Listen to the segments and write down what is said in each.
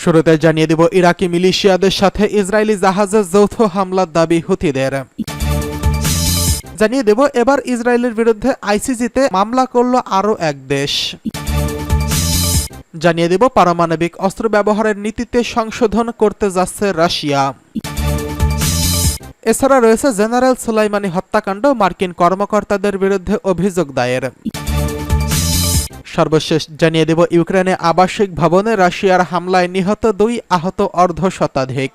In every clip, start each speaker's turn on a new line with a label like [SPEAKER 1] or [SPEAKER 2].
[SPEAKER 1] শুরুতে জানিয়ে দেব ইরাকি মিলিশিয়াদের সাথে ইসরায়েলি জাহাজের যৌথ হামলার দাবি হুতিদের। জানিয়ে দেব এবার ইসরায়েলের বিরুদ্ধে আইসিসিতে মামলা করল আরও এক দেশ। জানিয়ে দেব পারমাণবিক অস্ত্র ব্যবহারের নীতিতে সংশোধন করতে যাচ্ছে রাশিয়া। এছাড়া রয়েছে জেনারেল সুলাইমানি হত্যাকাণ্ড, মার্কিন কর্মকর্তাদের বিরুদ্ধে অভিযোগ দায়ের। সর্বশেষ জানিয়ে দেব ইউক্রেনে আবাসিক ভবনে রাশিয়ার হামলায় নিহত 2, আহত অর্ধশতাধিক।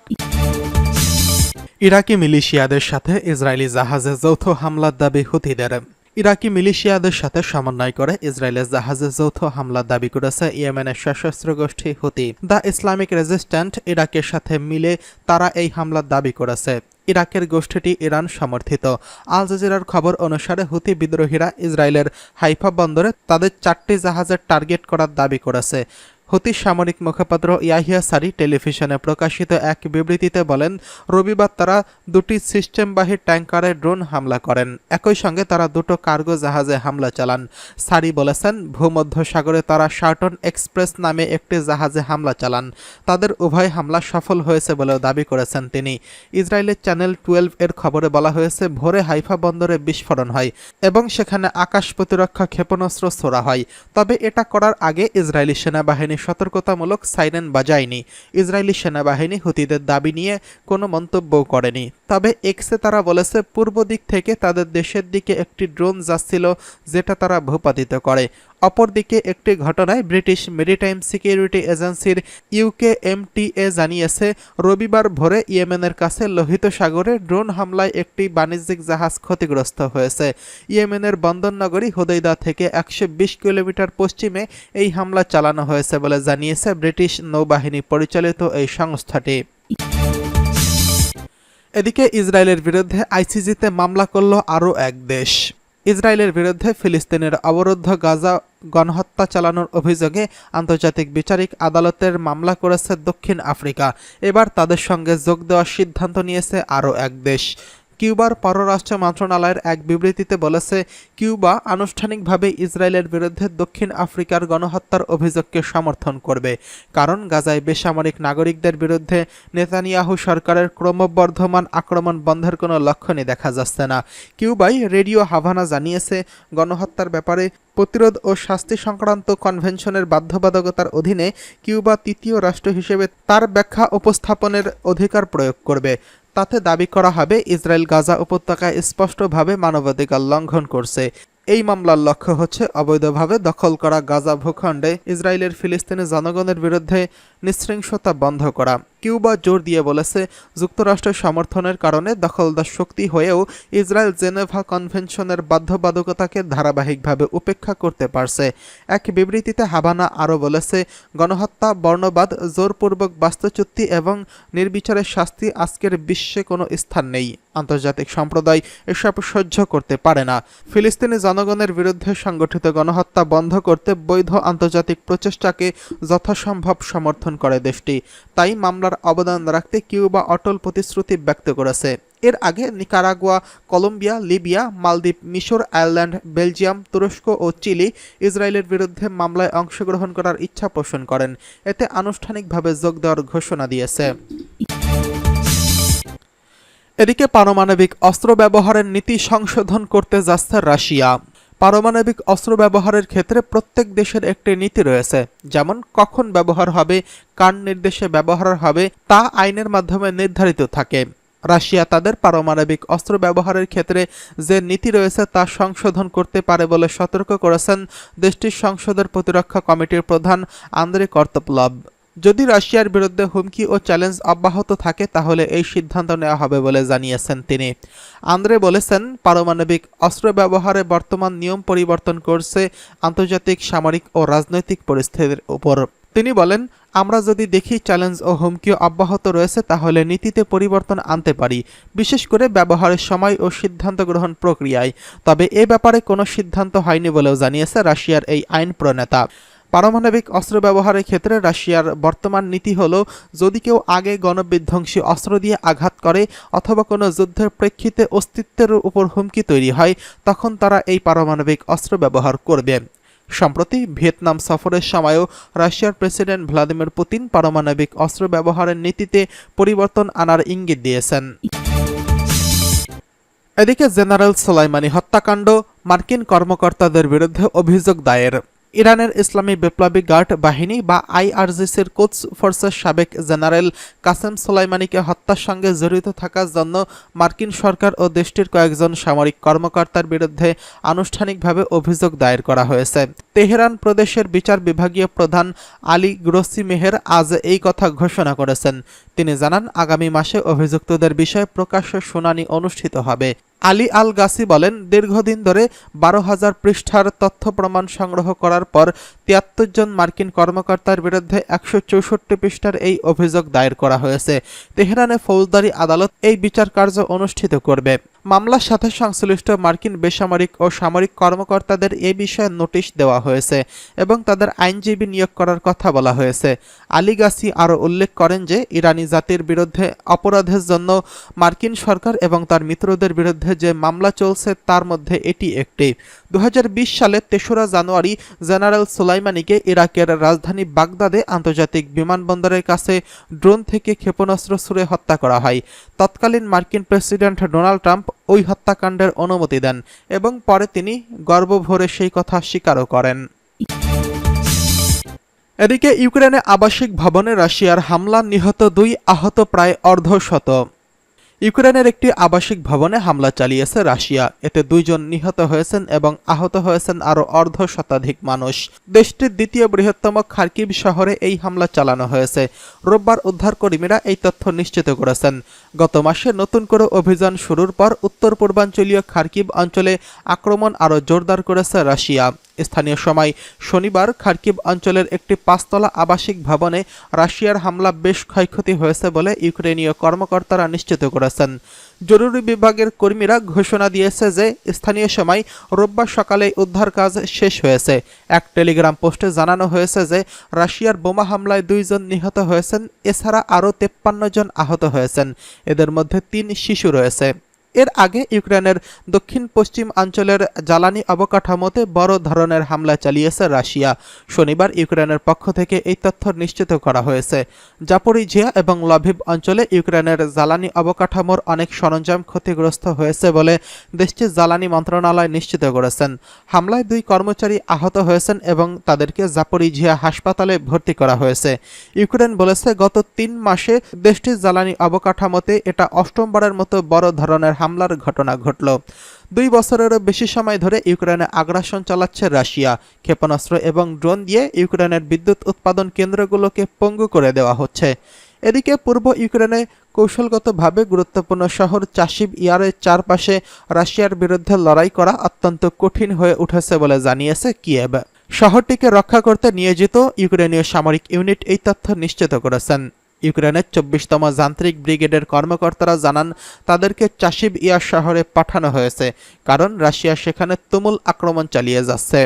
[SPEAKER 1] ইরাকি মিলিশিয়াদের সাথে ইসরায়েলি জাহাজে যৌথ হামলার দাবি হুতিদের। ইরাকি মিলিশিয়াদের সাথে সমন্বয় করে ইসরায়েলের জাহাজে যৌথ হামলার দাবি করেছে ইয়েমেনের সশস্ত্র গোষ্ঠী হুতি। দ্য ইসলামিক রেজিস্ট্যান্ট ইরাকের সাথে মিলে তারা এই হামলার দাবি করেছে। ইরাকের গোষ্ঠীটি ইরান সমর্থিত। আল জাজিরার খবর অনুসারে হুতি বিদ্রোহীরা ইসরায়েলের হাইফা বন্দরে তাদের 4টি জাহাজের টার্গেট করার দাবি করেছে। হুতি সামরিক মুখপাত্র ইয়াহিয়া সারি টেলিভিশনে প্রকাশিত এক বিবৃতিতে বলেন, রবিবার তারা 2টি সিস্টেমবাহী ট্যাঙ্কারে ড্রোন হামলা করেন। একই সঙ্গে তারা 2টো কার্গো জাহাজে হামলা চালান। সারি বলেছেন, ভূমধ্যসাগরে তারা শার্টন এক্সপ্রেস নামে একটি জাহাজে হামলা চালান। তাদের উভয় হামলা সফল হয়েছে বলেও দাবি করেছেন তিনি। ইসরায়েলের চ্যানেল 12 এর খবরে বলা হয়েছে, ভোরে হাইফা বন্দরে বিস্ফোরণ হয় এবং সেখানে আকাশ প্রতিরক্ষা ক্ষেপণাস্ত্র ছোড়া হয়। তবে এটা করার আগে ইসরায়েলি সেনাবাহিনী সতর্কতামূলক সাইরেন বাজায়নি। ইসরায়েলি সেনাবাহিনী হুতিদের দাবি নিয়ে কোনো মন্তব্য করেনি। তবে এক্সে তারা বলেছে, পূর্ব দিক থেকে তাদের দেশের দিকে একটি ড্রোন যাচ্ছিল, যেটা তারা ভূপাতিত করে। অপরদিকে একটি ঘটনায় ব্রিটিশ মেরিটাইম সিকিউরিটি এজেন্সির UKMTA জানিয়েছে, রবিবার ভোরে ইয়েমেনের কাছে লোহিত সাগরে ড্রোন হামলায় একটি বাণিজ্যিক জাহাজ ক্ষতিগ্রস্ত হয়েছে। ইয়েমেনের বন্দরনগরী হুদাইদা থেকে 120 কিলোমিটার পশ্চিমে এই হামলা চালানো হয়েছে বলে জানিয়েছে ব্রিটিশ নৌবাহিনী পরিচালিত এই সংস্থাটি। এদিকে ইসরায়েলের বিরুদ্ধে আইসিসিতে মামলা করল আরও এক দেশ। ইসরায়েলের বিরুদ্ধে ফিলিস্তিনের অবরুদ্ধ গাজা গণহত্যা চালানোর অভিযোগে আন্তর্জাতিক বিচারিক আদালতের মামলা করেছে দক্ষিণ আফ্রিকা। এবার তাদের সঙ্গে যোগ দেওয়ার সিদ্ধান্ত নিয়েছে আরও এক দেশ। কিউবার পররাষ্ট্র মন্ত্রণালয়ের এক বিবৃতিতে বলেছে, কিউবা আনুষ্ঠানিকভাবে ইসরায়েলের বিরুদ্ধে দক্ষিণ আফ্রিকার গণহত্যার অভিযোগকে সমর্থন করবে, কারণ গাজায় বেসামরিক নাগরিকদের বিরুদ্ধে নেতানিয়াহু সরকারের ক্রমবর্ধমান আক্রমণ বন্ধের কোনো লক্ষণই দেখা যাচ্ছে না। কিউবাই রেডিও হাভানা জানিয়েছে, গণহত্যার ব্যাপারে প্রতিরোধ ও শাস্তি সংক্রান্ত কনভেনশনের বাধ্যবাধকতার অধীনে কিউবা তৃতীয় রাষ্ট্র হিসেবে তার ব্যাখ্যা উপস্থাপনের অধিকার প্রয়োগ করবে। তাতে দাবি করা হবে, ইসরায়েল গাজা উপত্যকায় স্পষ্টভাবে মানবাধিকার লঙ্ঘন করছে। এই মামলার লক্ষ্য হচ্ছে অবৈধভাবে দখল করা গাজা ভূখণ্ডে ইসরায়েলের ফিলিস্তিনি জনগণের বিরুদ্ধে নৃশংসতা বন্ধ করা। কিউবা জোর দিয়ে বলেছে, যুক্তরাষ্ট্রের সমর্থনের কারণে দখলদার শক্তি হয়েও ইসরায়েল জেনেভা কনভেনশনের বাধ্যবাধকতাকে ধারাবাহিকভাবে উপেক্ষা করতে পারছে। এক বিবৃতিতে হাভানা আরও বলেছে, গণহত্যা, বর্ণবাদ, জোরপূর্বক বাস্তুচ্যুতি এবং নির্বিচারের শাস্তি আজকের বিশ্বে কোনো স্থান নেই। আন্তর্জাতিক সম্প্রদায় এসব সহ্য করতে পারে না। ফিলিস্তিনি জনগণের বিরুদ্ধে সংগঠিত গণহত্যা বন্ধ করতে বৈধ আন্তর্জাতিক প্রচেষ্টাকে যথাসম্ভব সমর্থন করে দেশটি। তাই মামলার অবদান রাখতে কিউবা অটল প্রতিশ্রুতি ব্যক্ত করেছে। এর আগে নিকারাগুয়া, কলম্বিয়া, লিবিয়া, মালদ্বীপ, মিশর, আয়ারল্যান্ড, বেলজিয়াম, তুরস্ক ও চিলি ইসরায়েলের বিরুদ্ধে মামলায় অংশগ্রহণ করার ইচ্ছা পোষণ করেন। এতে আনুষ্ঠানিকভাবে যোগ দেওয়ার ঘোষণা দিয়েছে। এদিকে পারমাণবিক অস্ত্র ব্যবহারের নীতি সংশোধন করতে যাচ্ছে রাশিয়া। পারমাণবিক অস্ত্র ব্যবহারের ক্ষেত্রে প্রত্যেক দেশের একটি নীতি রয়েছে, যেমন কখন ব্যবহার হবে, কার নির্দেশে ব্যবহার হবে তা আইনের মাধ্যমে নির্ধারিত থাকে। রাশিয়া তাদের পারমাণবিক অস্ত্র ব্যবহারের ক্ষেত্রে যে নীতি রয়েছে তা সংশোধন করতে পারে বলে সতর্ক করেছেন দেশটির সংসদের প্রতিরক্ষা কমিটির প্রধান আন্দ্রে কর্তোপলভ। যদি রাশিয়ার বিরুদ্ধে হুমকি ও চ্যালেঞ্জ অব্যাহত থাকে তাহলে এই সিদ্ধান্ত নেওয়া হবে বলে জানিয়েছেন তিনি। আন্দ্রে বলেছেন, পারমাণবিক অস্ত্র ব্যবহারে বর্তমান নিয়ম পরিবর্তন করছে আন্তর্জাতিক সামরিক ও রাজনৈতিক পরিস্থিতির উপর। তিনি বলেন, আমরা যদি দেখি চ্যালেঞ্জ ও হুমকি অব্যাহত রয়েছে তাহলে নীতিতে পরিবর্তন আনতে পারি, বিশেষ করে ব্যবহারের সময় ও সিদ্ধান্ত গ্রহণ প্রক্রিয়ায়। তবে এ ব্যাপারে কোনো সিদ্ধান্ত হয়নি বলেও জানিয়েছে রাশিয়ার এই আইন প্রণেতা। পারমাণবিক অস্ত্র ব্যবহারের ক্ষেত্রে রাশিয়ার বর্তমান নীতি হল, যদি কেউ আগে গণবিধ্বংসী অস্ত্র দিয়ে আঘাত করে অথবা কোনো যুদ্ধের প্রেক্ষিতে অস্তিত্বের উপর হুমকি তৈরি হয়, তখন তারা এই পারমাণবিক অস্ত্র ব্যবহার করবে। সম্প্রতি ভিয়েতনাম সফরের সময়ও রাশিয়ার প্রেসিডেন্ট ভ্লাদিমির পুতিন পারমাণবিক অস্ত্র ব্যবহারের নীতিতে পরিবর্তন আনার ইঙ্গিত দিয়েছেন। এদিকে জেনারেল সোলাইমানি হত্যাকাণ্ড, মার্কিন কর্মকর্তাদের বিরুদ্ধে অভিযোগ দায়ের। ইরানের ইসলামী বিপ্লবী গার্ড বাহিনী বা আইআরজিসির কোদস ফোর্সের সাবেক জেনারেল কাসেম সোলাইমানিকে হত্যার সঙ্গে জড়িত থাকার জন্য মার্কিন সরকার ও দেশটির কয়েকজন সামরিক কর্মকর্তার বিরুদ্ধে আনুষ্ঠানিকভাবে অভিযোগ দায়ের করা হয়েছে। তেহরান প্রদেশের বিচার বিভাগীয় প্রধান আলী গ্রোসি মেহের আজ এই কথা ঘোষণা করেছেন। তিনি জানান, আগামী মাসে অভিযুক্তদের বিষয়ে প্রকাশ্য শুনানি অনুষ্ঠিত হবে। আলী আল গাসি বলেন, দীর্ঘদিন ধরে 12,000 পৃষ্ঠার তথ্য প্রমাণ সংগ্রহ করার পর 73 জন মার্কিন কর্মকর্তার বিরুদ্ধে 164 পৃষ্ঠার এই অভিযোগ দায়ের করা হয়েছে। তেহরানে ফৌজদারি আদালত এই বিচার কার্য অনুষ্ঠিত করবে। মামলার সাথে সংশ্লিষ্ট মার্কিন বেসামরিক ও সামরিক কর্মকর্তাদের এ বিষয়ে নোটিশ দেওয়া হয়েছে এবং তাদের আইনজীবী নিয়োগ করার কথা বলা হয়েছে। আলী গাসি আরও উল্লেখ করেন যে ইরানি জাতির বিরুদ্ধে অপরাধের জন্য মার্কিন সরকার এবং তার মিত্রদের বিরুদ্ধে যে মামলা চলছে তার মধ্যে এটি একটি। 2020 সালের 3রা জানুয়ারি জেনারেল সোলাইমানিকে ইরাকের রাজধানী বাগদাদে আন্তর্জাতিক বিমানবন্দরের কাছে ড্রোন থেকে ক্ষেপণাস্ত্র ছুড়ে হত্যা করা হয়। তৎকালীন মার্কিন প্রেসিডেন্ট ডোনাল্ড ট্রাম্প ওই হত্যাকাণ্ডের অনুমতি দেন এবং পরে তিনি গর্বভরে সেই কথা স্বীকারও করেন। এদিকে ইউক্রেনে আবাসিক ভবনে রাশিয়ার হামলা, নিহত 2, আহত প্রায় অর্ধশত। ইউক্রেনের একটি আবাসিক ভবনে হামলা চালিয়েছে রাশিয়া। এতে 2 জন নিহত হয়েছেন এবং আহত হয়েছেন আরও অর্ধশতাধিক মানুষ। দেশটির দ্বিতীয় বৃহত্তম খার্কিভ শহরে এই হামলা চালানো হয়েছে। রোববার উদ্ধারকর্মীরা এই তথ্য নিশ্চিত করেছেন। গত মাসে নতুন করে অভিযান শুরুর পর উত্তর পূর্বাঞ্চলীয় খার্কিভ অঞ্চলে আক্রমণ আরও জোরদার করেছে রাশিয়া। স্থানীয় সময় শনিবার খার্কিভ অঞ্চলের একটি 5তলা আবাসিক ভবনে রাশিয়ার হামলা বেশ ক্ষয়ক্ষতি হয়েছে বলে ইউক্রেনীয় কর্মকর্তারা নিশ্চিত করেছেন। জরুরি বিভাগের কর্মীরা ঘোষণা দিয়েছে যে স্থানীয় সময় রোববার সকালে উদ্ধার কাজ শেষ হয়েছে। এক টেলিগ্রাম পোস্টে জানানো হয়েছে যে রাশিয়ার বোমা হামলায় 2 জন নিহত হয়েছেন, এছাড়া আরও 53 জন আহত হয়েছেন। এদের মধ্যে 3 শিশু রয়েছে। এর আগে ইউক্রেনের দক্ষিণ পশ্চিম অঞ্চলের জ্বালানি অবকাঠামোতে বড় ধরনের হামলা চালিয়েছে রাশিয়া। শনিবার ইউক্রেনের পক্ষ থেকে এই তথ্য নিশ্চিত করা হয়েছে। জাপোরিঝিয়া এবং লভিভ অঞ্চলে ইউক্রেনের জ্বালানি অবকাঠামোর অনেক সরঞ্জাম ক্ষতিগ্রস্ত হয়েছে বলে দেশটির জ্বালানি মন্ত্রণালয় নিশ্চিত করেছেন। হামলায় 2 কর্মচারী আহত হয়েছেন এবং তাদেরকে জাপোরিঝিয়া হাসপাতালে ভর্তি করা হয়েছে। ইউক্রেন বলেছে, গত 3 মাসে দেশটির জ্বালানি অবকাঠামোতে এটা 8মবারের মতো বড় ধরনের হামলার ঘটনা ঘটল। 2 বছরেরও বেশি সময় ধরে ইউক্রেনে আগ্রাসন চালাচ্ছে রাশিয়া। ক্ষেপণাস্ত্র এবং ড্রোন দিয়ে ইউক্রেনের বিদ্যুৎ উৎপাদন কেন্দ্রগুলোকে পঙ্গু করে দেওয়া হচ্ছে। এদিকে পূর্ব ইউক্রেনে কৌশলগতভাবে গুরুত্বপূর্ণ শহর চাশিভ ইয়ারের চারপাশে রাশিয়ার বিরুদ্ধে লড়াই করা অত্যন্ত কঠিন হয়ে উঠেছে বলে জানিয়েছে কিয়েভ। শহরটিকে রক্ষা করতে নিয়োজিত ইউক্রেনীয় সামরিক ইউনিট এই তথ্য নিশ্চিত করেছেন। ইউক্রেনের 24তম যান্ত্রিক ব্রিগেডের কর্মকর্তারা জানান, তাদেরকে চাশিভ ইয়ার শহরে পাঠানো হয়েছে কারণ রাশিয়া সেখানে তুমুল আক্রমণ চালিয়ে যাচ্ছে।